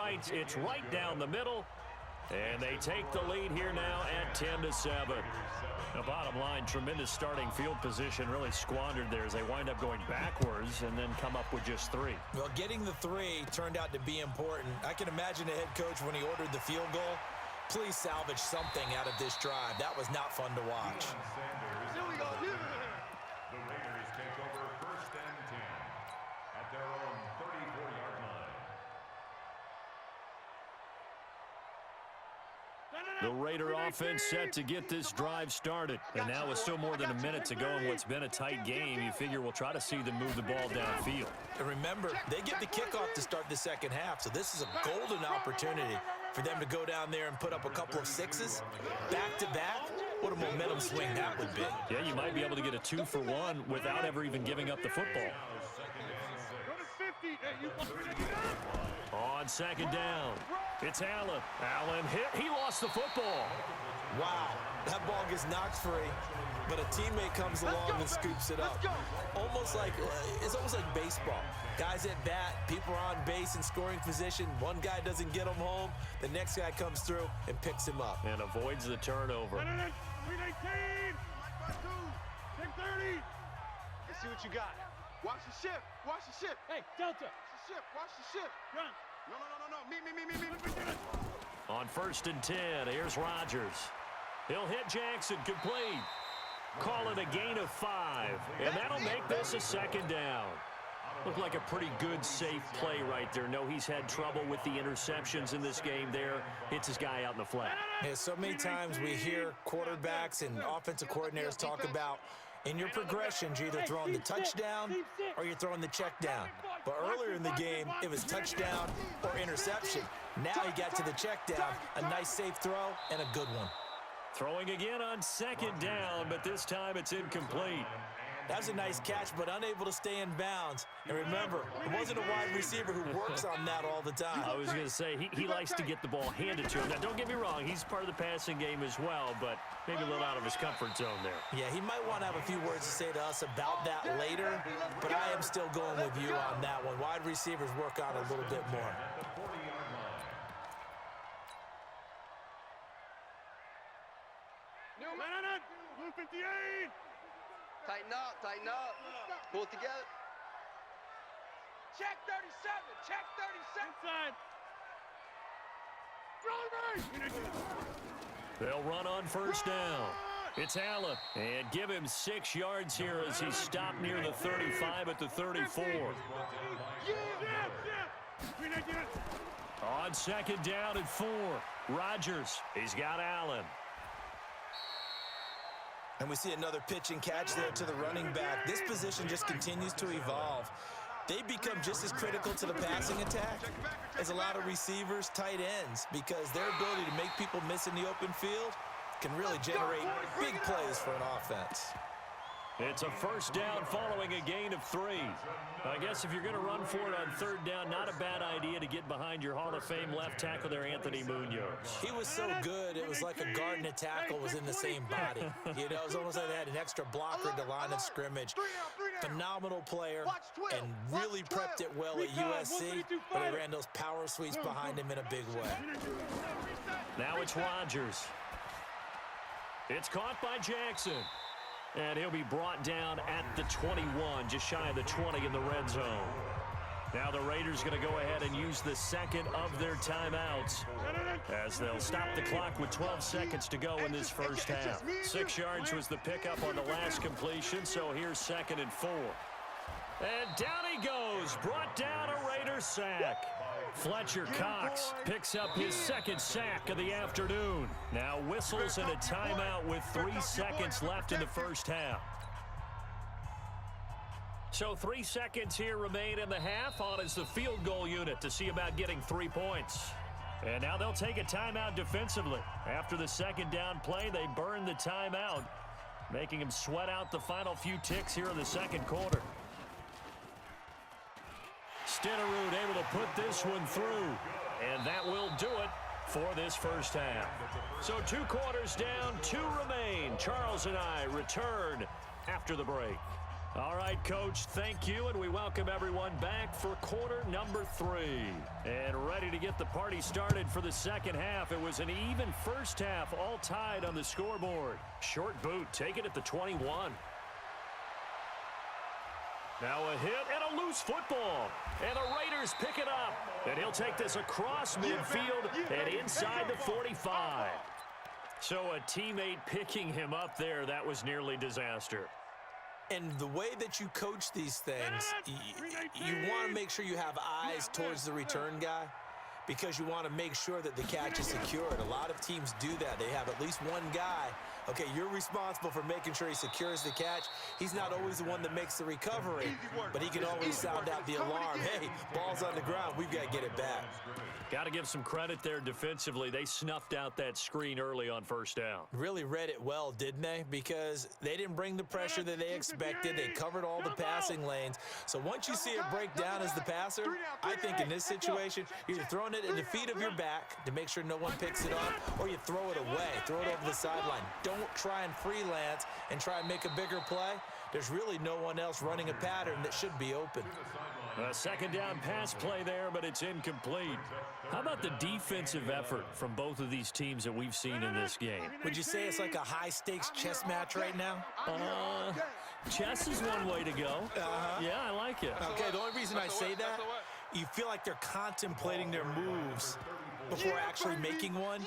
right. It's right down the middle. And they take the lead here now at 10-7. The bottom line, tremendous starting field position, really squandered there as they wind up going backwards and then come up with just 3. Well, getting the 3 turned out to be important. I can imagine the head coach when he ordered the field goal. Please salvage something out of this drive. That was not fun to watch. Here we go. The Raiders take over 1st and 10 at their own 34-yard line. The Raider offense set to get this drive started. And now with still more than a minute to go in what's been a tight game, you figure we'll try to see them move the ball downfield. And remember, they get the kickoff to start the second half, so this is a golden opportunity for them to go down there and put up a couple of 6s back-to-back. What a momentum swing that would be. Yeah, you might be able to get a 2-for-1 without ever even giving up the football. On second down, it's Allen. Allen hit. He lost the football. Wow, that ball gets knocked free, but a teammate comes along and scoops it up. It's almost like baseball. Guys at bat, people are on base in scoring position. One guy doesn't get him home. The next guy comes through and picks him up. And avoids the turnover. 319, 1030. Let's see what you got. Watch the ship. Watch the ship. Hey, Delta. Watch the ship. Watch the ship. Run. No. Me. On 1st and 10, here's Rodgers. He'll hit Jackson, complete. Call it a gain of 5, and that'll make this a second down. Looked like a pretty good, safe play right there. No, he's had trouble with the interceptions in this game there. Hits his guy out in the flat. Yeah, so many times we hear quarterbacks and offensive coordinators talk about in your progressions, you're either throwing the touchdown or you're throwing the check down. But earlier in the game, it was touchdown or interception. Now he got to the check down, a nice safe throw, and a good one. Throwing again on second down, but this time it's incomplete. That was a nice catch, but unable to stay in bounds. And remember, it wasn't a wide receiver who works on that all the time. I was going to say, he likes to get the ball handed to him. Now, don't get me wrong, he's part of the passing game as well, but maybe a little out of his comfort zone there. Yeah, he might want to have a few words to say to us about that later, but I am still going with you on that one. Wide receivers work on it a little bit more. No, 158. Tighten up. Pull it together. Check 37. Check 37. Inside. They'll run on 1st down. It's Allen, and give him 6 yards here as he's stopped near the 35 at the 34. On second down and 4, Rodgers. He's got Allen. And we see another pitch and catch there to the running back. This position just continues to evolve. They become just as critical to the passing attack as a lot of receivers, tight ends, because their ability to make people miss in the open field can really generate big plays for an offense. It's a 1st down following a gain of 3. I guess if you're going to run for it on 3rd down, not a bad idea to get behind your Hall of Fame left tackle there, Anthony Munoz. He was so good, it was like a guard and a tackle was in the same body. You know, it was almost like they had an extra blocker at the line of scrimmage. Phenomenal player and really prepped it well at USC, but he ran those power sweeps behind him in a big way. Now it's Rodgers. It's caught by Jackson. And he'll be brought down at the 21, just shy of the 20 in the red zone. Now the Raiders going to go ahead and use the second of their timeouts as they'll stop the clock with 12 seconds to go in this first half. 6 yards was the pickup on the last completion, so here's 2nd and 4. And down he goes, brought down a Raider sack. Fletcher Cox picks up his 2nd sack of the afternoon. Now whistles and a timeout with 3 seconds left in the first half. So 3 seconds here remain in the half. On is the field goal unit to see about getting 3 points. And now they'll take a timeout defensively. After the 2nd down play, they burn the timeout, making them sweat out the final few ticks here in the 2nd quarter. Stitterud able to put this one through, and that will do it for this first half. So 2 quarters down, 2 remain. Charles and I return after the break. All right, Coach, thank you, and we welcome everyone back for quarter number 3. And ready to get the party started for the second half. It was an even first half, all tied on the scoreboard. Short boot, taken at the 21. Now a hit and a loose football. And the Raiders pick it up. And he'll take this across midfield and inside the 45. So a teammate picking him up there, that was nearly disaster. And the way that you coach these things, you want to make sure you have eyes towards the return guy because you want to make sure that the catch is secured. A lot of teams do that. They have at least one guy. Okay, you're responsible for making sure he secures the catch. He's not always the one that makes the recovery, but he can always sound out the alarm. Hey, ball's on the ground. We've got to get it back. Got to give some credit there defensively. They snuffed out that screen early on first down. Really read it well, didn't they? Because they didn't bring the pressure that they expected. They covered all the passing lanes. So once you see it break down as the passer, I think in this situation, you're throwing it at the feet of your back to make sure no one picks it up, or you throw it away, throw it over the sideline. Don't try and freelance and try and make a bigger play. There's really no one else running a pattern that should be open. A second down pass play there, but it's incomplete. How about the defensive effort from both of these teams that we've seen in this game? Would you say it's like a high-stakes chess match right now? Chess is one way to go. Yeah, I like it. Okay, the only reason I say that, you feel like they're contemplating their moves before actually making one,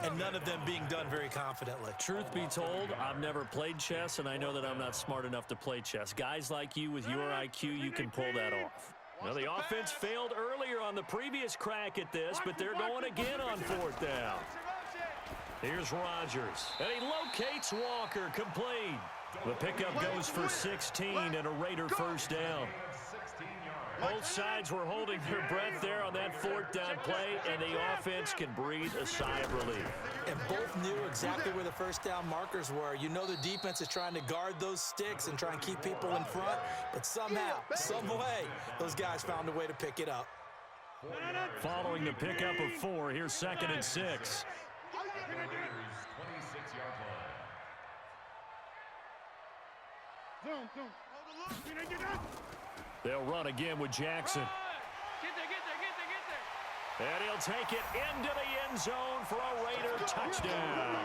and none of them being done very confidently. Truth be told, I've never played chess, and I know that I'm not smart enough to play chess. Guys like you with your IQ, you can pull that off. Now, the offense failed earlier on the previous crack at this, but they're going again on fourth down. Here's Rodgers, and he locates Walker, complete. The pickup goes for 16 and a Raider first down. Both sides were holding their breath there on that fourth down play, and the offense can breathe a sigh of relief. And both knew exactly where the first down markers were. You know the defense is trying to guard those sticks and try and keep people in front, but somehow, some way, those guys found a way to pick it up. Following the pickup of 4, here's 2nd and 6. They'll run again with Jackson. Get there. And he'll take it into the end zone for a Raider touchdown.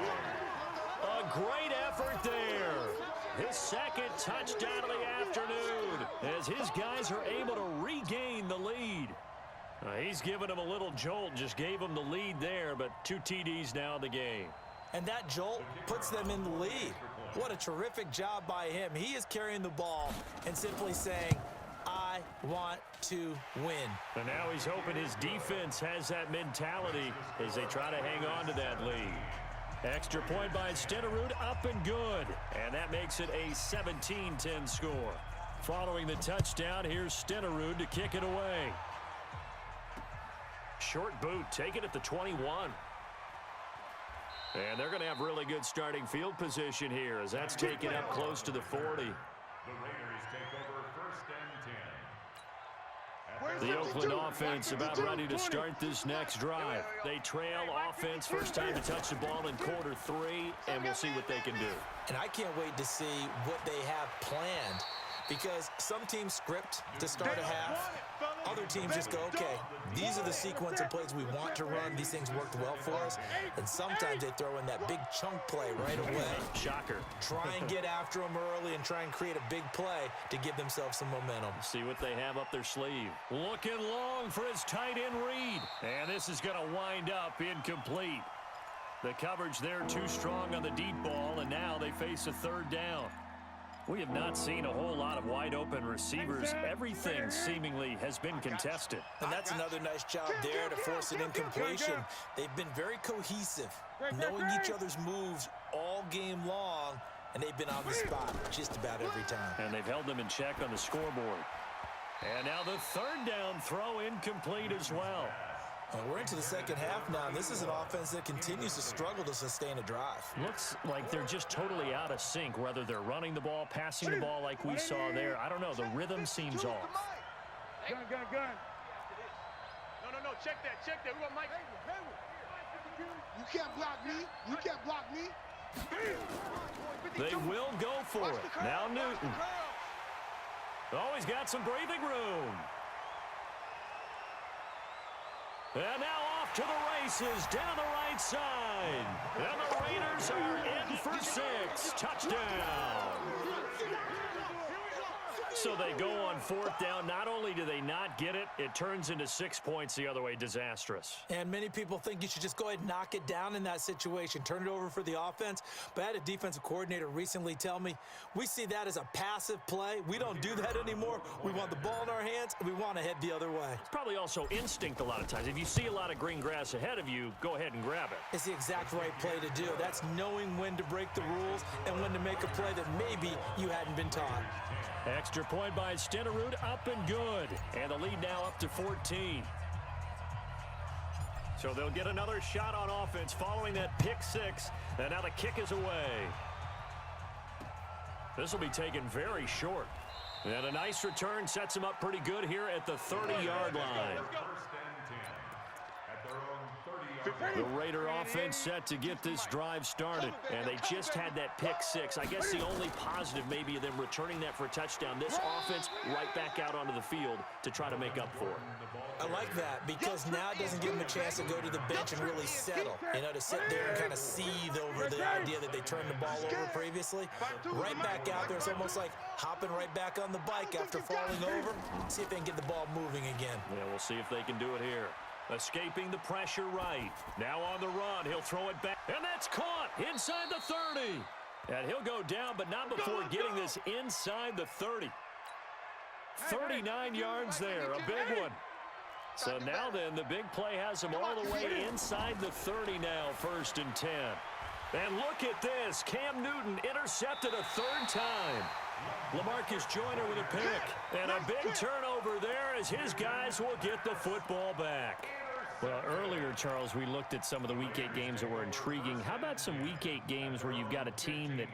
A great effort there. His second touchdown of the afternoon as his guys are able to regain the lead. He's given him a little jolt, just gave him the lead there, but 2 TDs now in the game. And that jolt puts them in the lead. What a terrific job by him. He is carrying the ball and simply saying, I want to win. And now he's hoping his defense has that mentality as they try to hang on to that lead. Extra point by Stenerud, up and good. And that makes it a 17-10 score. Following the touchdown, here's Stenerud to kick it away. Short boot, take it at the 21. And they're going to have really good starting field position here as that's taken up close to the 40. The Raiders take over 1st and 10. The Oakland offense about ready to start this next drive. They trail offense, first time to touch the ball in quarter 3, and we'll see what they can do. And I can't wait to see what they have planned, because some teams script to start a half. Other teams just go, okay, these are the sequence of plays we want to run. These things worked well for us. And sometimes they throw in that big chunk play right away. Shocker. Try and get after them early and try and create a big play to give themselves some momentum. See what they have up their sleeve. Looking long for his tight end read. And this is going to wind up incomplete. The coverage there too strong on the deep ball, and now they face a 3rd down. We have not seen a whole lot of wide-open receivers. Everything seemingly has been contested. And that's another nice job there to force an incompletion. They've been very cohesive, knowing each other's moves all game long, and they've been on the spot just about every time. And they've held them in check on the scoreboard. And now the 3rd down throw incomplete as well. We're into the second half now, and this is an offense that continues to struggle to sustain a drive. Looks like they're just totally out of sync, whether they're running the ball, passing the ball like we saw there. I don't know. The rhythm seems off. Gun. No. Check that. We want Mike. You can't block me. They will go for it. Now Newton. Oh, he's got some breathing room. And now off to the races down the right side. And the Raiders are in for 6. Touchdown. So they go on 4th down. Not only do they not get it, it turns into 6 points the other way. Disastrous. And many people think you should just go ahead and knock it down in that situation, turn it over for the offense. But I had a defensive coordinator recently tell me, we see that as a passive play. We don't do that anymore. We want the ball in our hands, and we want to head the other way. It's probably also instinct a lot of times. If you see a lot of green grass ahead of you, go ahead and grab it. It's the exact right play to do. That's knowing when to break the rules and when to make a play that maybe you hadn't been taught. Extra point by Stenerud, up and good. And the lead now up to 14. So they'll get another shot on offense following that pick 6. And now the kick is away. This will be taken very short. And a nice return sets him up pretty good here at the 30-yard line. The Raider offense set to get this drive started, and they just had that pick 6. I guess the only positive maybe of them returning that for a touchdown. This offense right back out onto the field to try to make up for it. I like that because now it doesn't give them a chance to go to the bench and really settle. You know, to sit there and kind of seethe over the idea that they turned the ball over previously. Right back out there, it's almost like hopping right back on the bike after falling over. See if they can get the ball moving again. Yeah, we'll see if they can do it here. Escaping the pressure right. Now on the run. He'll throw it back. And that's caught inside the 30. And he'll go down, but not before getting this inside the 30. 39 yards there. A big one. So now then, the big play has him all the way inside the 30 now. 1st and 10. And look at this. Cam Newton intercepted a 3rd time. LaMarcus Joyner with a pick. And a big turnover there as his guys will get the football back. Well, earlier, Charles, we looked at some of the Week 8 games that were intriguing. How about some Week 8 games where you've got a team that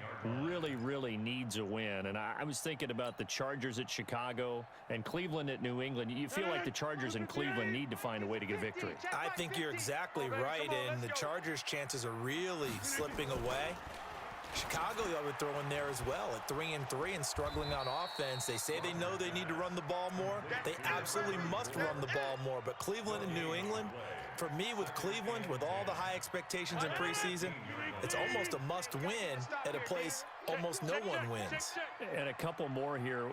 really, really needs a win? And I was thinking about the Chargers at Chicago and Cleveland at New England. You feel like the Chargers and Cleveland need to find a way to get a victory. I think you're exactly right, and the Chargers' chances are really slipping away. Chicago, I would throw in there as well at 3-3 and struggling on offense. They say they know they need to run the ball more. They absolutely must run the ball more. But Cleveland and New England, for me with Cleveland, with all the high expectations in preseason, it's almost a must-win at a place almost no one wins. And a couple more here.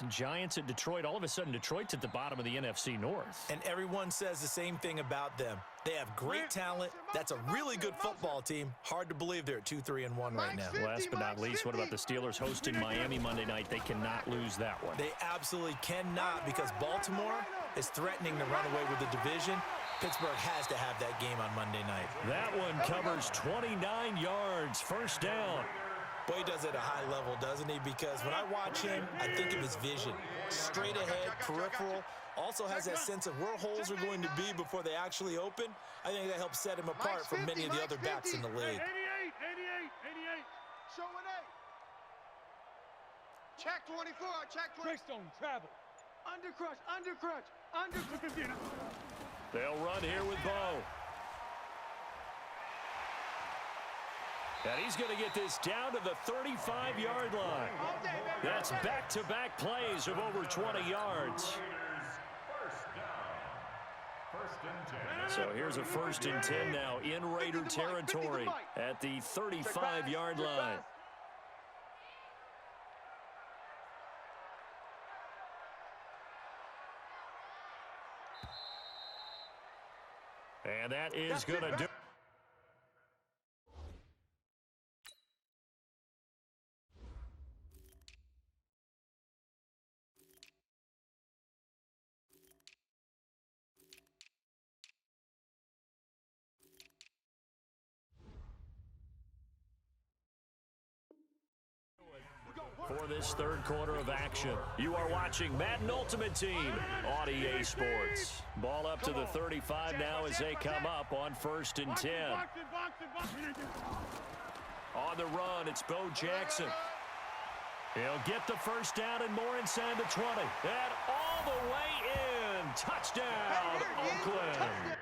Giants at Detroit. All of a sudden, Detroit's at the bottom of the NFC North. And everyone says the same thing about them. They have great talent. That's a really good football team. Hard to believe they're at 2-3-1 right now. Last but not least, what about the Steelers hosting Miami Monday night? They cannot lose that one. They absolutely cannot because Baltimore is threatening to run away with the division. Pittsburgh has to have that game on Monday night. That one covers 29 yards. 1st down. Boy, he does it at a high level, doesn't he? Because when I watch him, I think of his vision. Straight ahead, peripheral. Also has that sense of where holes are going to be before they actually open. I think that helps set him apart from many of the other backs in the league. 88. Show an 8. Check 24. Check 24. Greystone, travel. Undercrush. They'll run here with Bo. And he's going to get this down to the 35-yard line. That's back-to-back plays of over 20 yards. So here's a 1st and 10 now in Raider territory at the 35-yard line. And that is going to do it. For this 3rd quarter of action, you are watching Madden Ultimate Team on EA Sports. Ball up to the 35 now as they come up on 1st and 10. On the run, it's Bo Jackson. He'll get the 1st down and more inside the 20. And all the way in. Touchdown, Oakland.